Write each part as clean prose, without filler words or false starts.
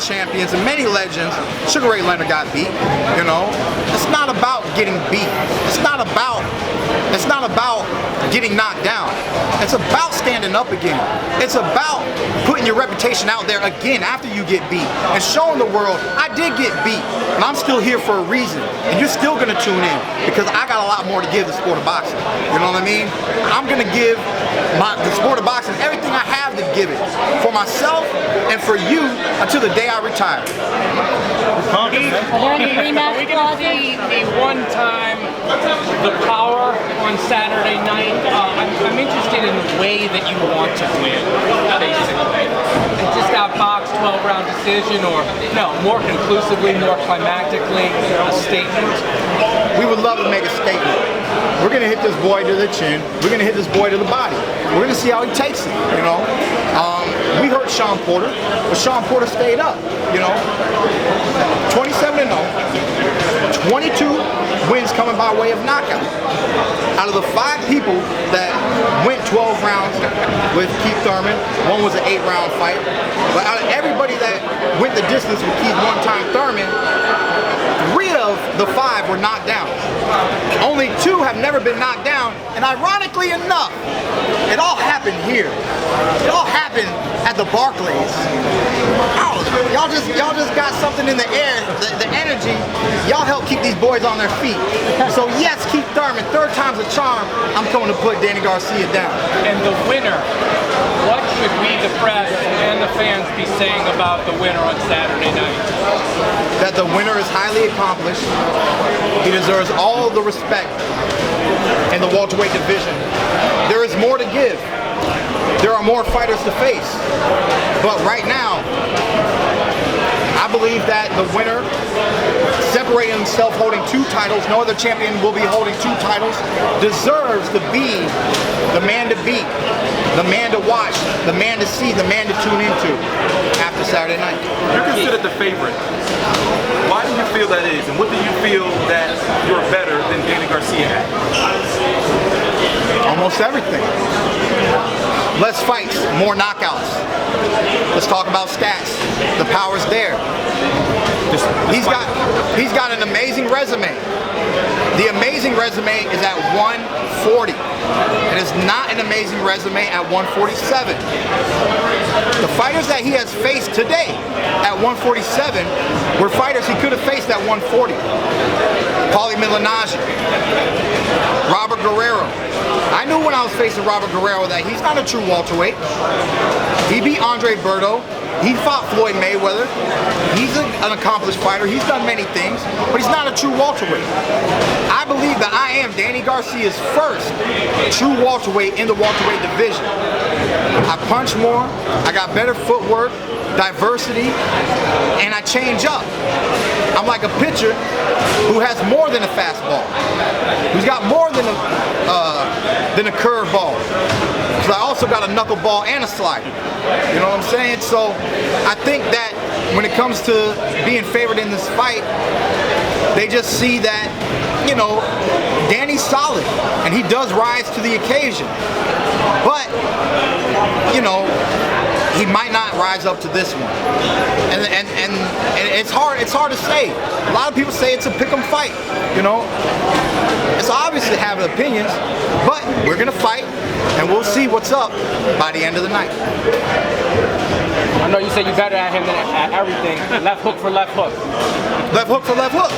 champions and many legends, Sugar Ray Leonard got beat, you know. It's not about getting beat. It's not about getting knocked down. It's about standing up again. It's about putting your reputation out there again after you get beat and showing the world, I did get beat, and I'm still here for a reason. And you're still gonna tune in because I got a lot more to give the sport of boxing. You know what I mean? I'm gonna give the sport of boxing everything I have to give it for myself and for you until the day I retire. Are there any rematch clauses? The one time, the power on Saturday night. I'm interested in the way that you want to win, basically. And just outbox 12-round decision, or no, more conclusively, more climactically, a statement. We would love to make a statement. We're gonna hit this boy to the chin. We're gonna hit this boy to the body. We're gonna see how he takes it, you know. We hurt Sean Porter, but Sean Porter stayed up, you know. 27-0, 22 wins coming by way of knockout. Out of the 5 people that went 12 rounds with Keith Thurman, one was an 8-round fight. But out of everybody that went the distance with Keith one-time Thurman, 3 of the 5 were knocked down. Only 2 have never been knocked down, and ironically enough, it all happened here. It all happened at the Barclays. Oh, y'all just got something in the air, the energy. Y'all help keep these boys on their feet. So yes, Keith Thurman, 3rd time's a charm. I'm coming to put Danny Garcia down. And the winner, what should we, the press and the fans, be saying about the winner on Saturday night? That the winner is highly accomplished. He deserves all the respect in the welterweight division. There is more to give. There are more fighters to face. But right now, I believe that the winner, separating himself holding 2 titles, no other champion will be holding 2 titles, deserves to be the man to beat, the man to watch, the man to see, the man to tune into after Saturday night. You're considered the favorite. Why do you feel that is, and what do you feel that you're better than Danny Garcia at? Almost everything. Less fights, more knockouts. Let's talk about stats. The power's there. He's got an amazing resume. The amazing resume is at 140. It is not an amazing resume at 147. The fighters that he has faced today at 147 were fighters he could have faced at 140. Paulie Malignaggi, Robert Guerrero. I knew when I was facing Robert Guerrero that he's not a true welterweight. He beat Andre Berto. He fought Floyd Mayweather. He's an accomplished fighter. He's done many things, but he's not a true welterweight. I believe that I am Danny Garcia's first true welterweight in the welterweight division. I punch more. I got better footwork, diversity, and I change up. I'm like a pitcher who has more than a fastball, who's got more than a curveball. So I also got a knuckleball and a slider. You know what I'm saying? So I think that when it comes to being favored in this fight, they just see that, you know, Danny's solid and he does rise to the occasion. But, you know, he might not rise up to this one. And it's hard to say. A lot of people say it's a pick'em fight, you know. It's obviously having opinions, but we're gonna fight and we'll see what's up by the end of the night. I know you say you're better at him than at everything. Left hook for left hook. Left hook for left hook.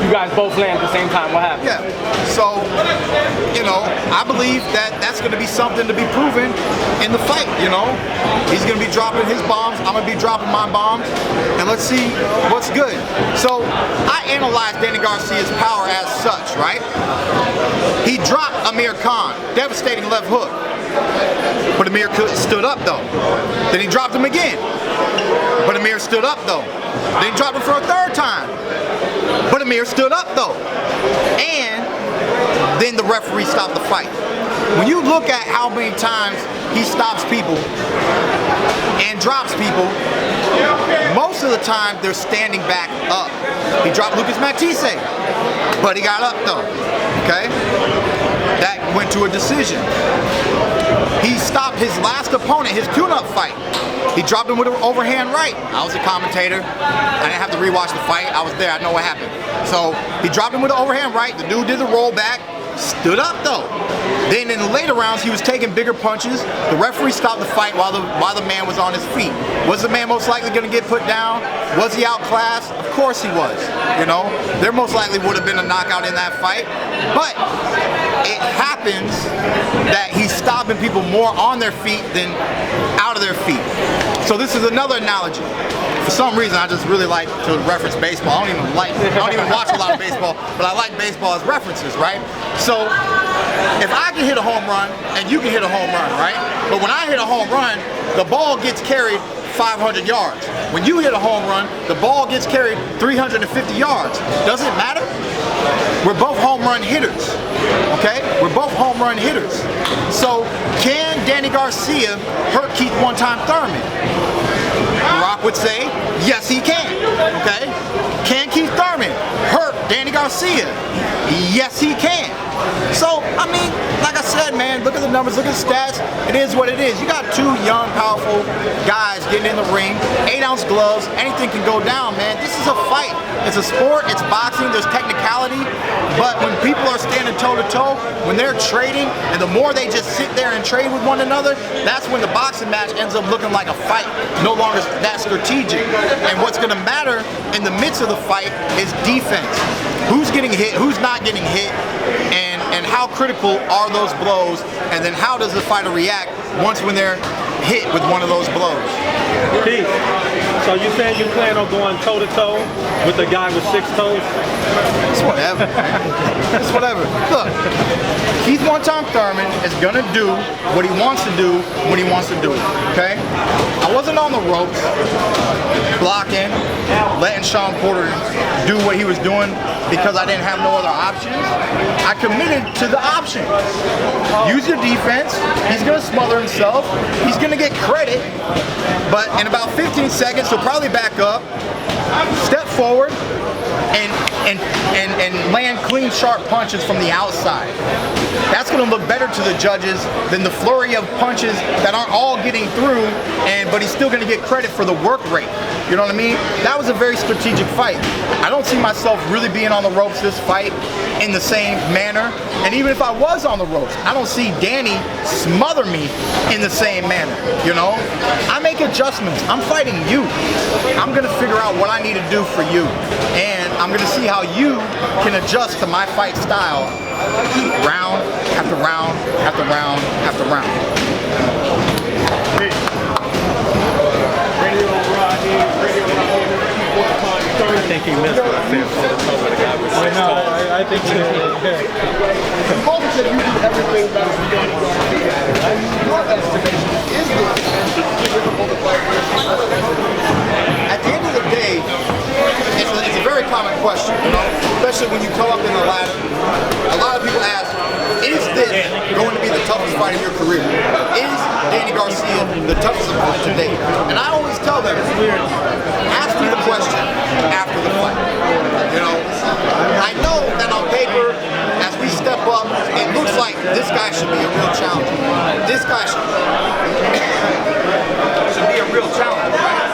You guys both land at the same time. What happened? Yeah. So, you know, I believe that that's going to be something to be proven in the fight, you know. He's going to be dropping his bombs. I'm going to be dropping my bombs. And let's see what's good. So, I analyzed Danny Garcia's power as such, right? He dropped Amir Khan. Devastating left hook. But Amir stood up, though. Then he dropped him again. But Amir stood up, though. Then he dropped him for a 3rd time. But Amir stood up, though. And then the referee stopped the fight. When you look at how many times he stops people and drops people, most of the time they're standing back up. He dropped Lucas Matisse, but he got up, though. Okay? That went to a decision. He stopped his last opponent, his tune-up fight. He dropped him with an overhand right. I was a commentator. I didn't have to rewatch the fight. I was there. I know what happened. So he dropped him with an overhand right. The dude did the roll back. Stood up though. Then in the later rounds, he was taking bigger punches. The referee stopped the fight while the man was on his feet. Was the man most likely going to get put down? Was he outclassed? Of course he was. You know, there most likely would have been a knockout in that fight. But it happens that he's stopping people more on their feet than out of their feet. So this is another analogy. For some reason, I just really like to reference baseball. I don't even watch a lot of baseball, but I like baseball as references, right? So if I can hit a home run and you can hit a home run, right? But when I hit a home run, the ball gets carried 500 yards. When you hit a home run, the ball gets carried 350 yards. Does it matter? We're both home run hitters, okay? We're both home run hitters. So can Danny Garcia hurt Keith one-time Thurman? Rock would say, yes he can, okay? Can Keith Thurman hurt Danny Garcia? Yes he can. So, I mean, like I said, man, look at the numbers, look at the stats. It is what it is. You got two young, powerful guys getting in the ring, 8-ounce gloves, anything can go down, man. This is a fight. It's a sport, it's boxing, there's technicality, but when people are standing toe-to-toe, when they're trading, and the more they just sit there and trade with one another, that's when the boxing match ends up looking like a fight, no longer that strategic. And what's gonna matter in the midst of the fight is defense. Who's getting hit, who's not getting hit, and how critical are those blows, and then how does the fighter react once when they're hit with one of those blows. Keith, so you saying you plan on going toe-to-toe with the guy with 6 toes? It's whatever, man. It's whatever. Look, Keith one-time Thurman is gonna do what he wants to do when he wants to do it, okay? I wasn't on the ropes, blocking, letting Sean Porter do what he was doing because I didn't have no other options. I committed to the option. Use your defense. He's gonna smother himself. He's gonna get credit, but in about 15 seconds, he'll probably back up, step forward, and land clean, sharp punches from the outside. That's going to look better to the judges than the flurry of punches that aren't all getting through, but he's still going to get credit for the work rate. You know what I mean? That was a very strategic fight. I don't see myself really being on the ropes this fight in the same manner. And even if I was on the ropes, I don't see Danny smother me in the same manner, you know? I make adjustments. I'm fighting you. I'm going to figure out what I need to do for you. And I'm going to see how you can adjust to my fight style round after round after round after round. I think he missed what I said for the toe with the guy with 6 toes. I think he did. Mulder said you do everything better than Danny Garcia. Your estimation is the difficult to fight. At the end of the day, it's a very common question, you know, especially when you come up in the ladder. A lot of people ask, is this going to be the toughest fight of your career? Is Danny Garcia the toughest opponent today? And I always tell them, ask me the question after the fight. You know, I know that on paper, as we step up, it looks like this guy should be a real challenge. This guy should be a real challenge, right?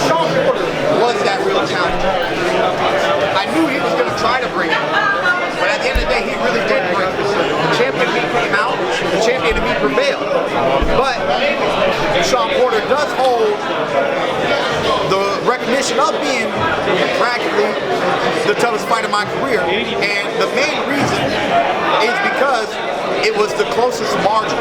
Sean Porter was that real challenge. I knew he was going to try to bring it, but at the end of the day, he really did bring it. The champion of me came out, the champion of me prevailed. But Sean Porter does hold the recognition of being practically the toughest fight of my career, and the main reason is because it was the closest margin.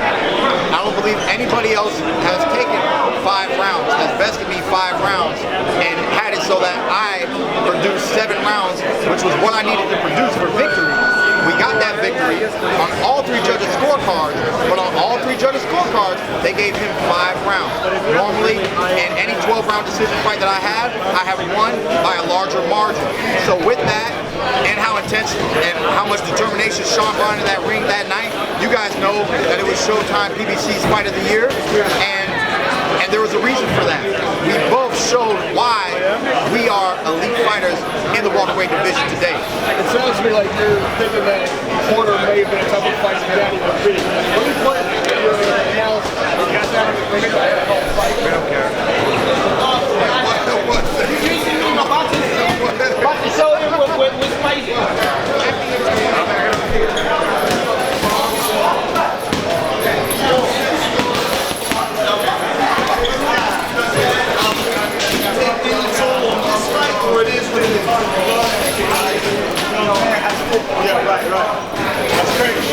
I don't believe anybody else has taken 5 rounds, has bested me 5 rounds, and had it so that I produced 7 rounds, which was what I needed to produce for victory. We got that victory on all 3 judges' scorecards, but on all 3 judges' scorecards, they gave him 5 rounds. Normally, in any 12-round decision fight that I have won by a larger margin. So with that, and how intense and how much determination Sean brought into that ring that night, you guys know that it was Showtime PBC's Fight of the Year, and And there was a reason for that. We both showed why we are elite fighters in the welterweight division today. It sounds to me like you're thinking that Porter may have been a tougher fight than Danny would be. Let me put your analysis. You got that? We don't care. About to show him what's spicy. Yeah, right. That's crazy.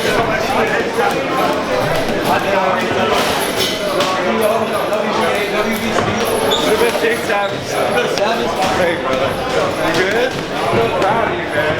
Hey, brother. You good? I'm proud of you, man.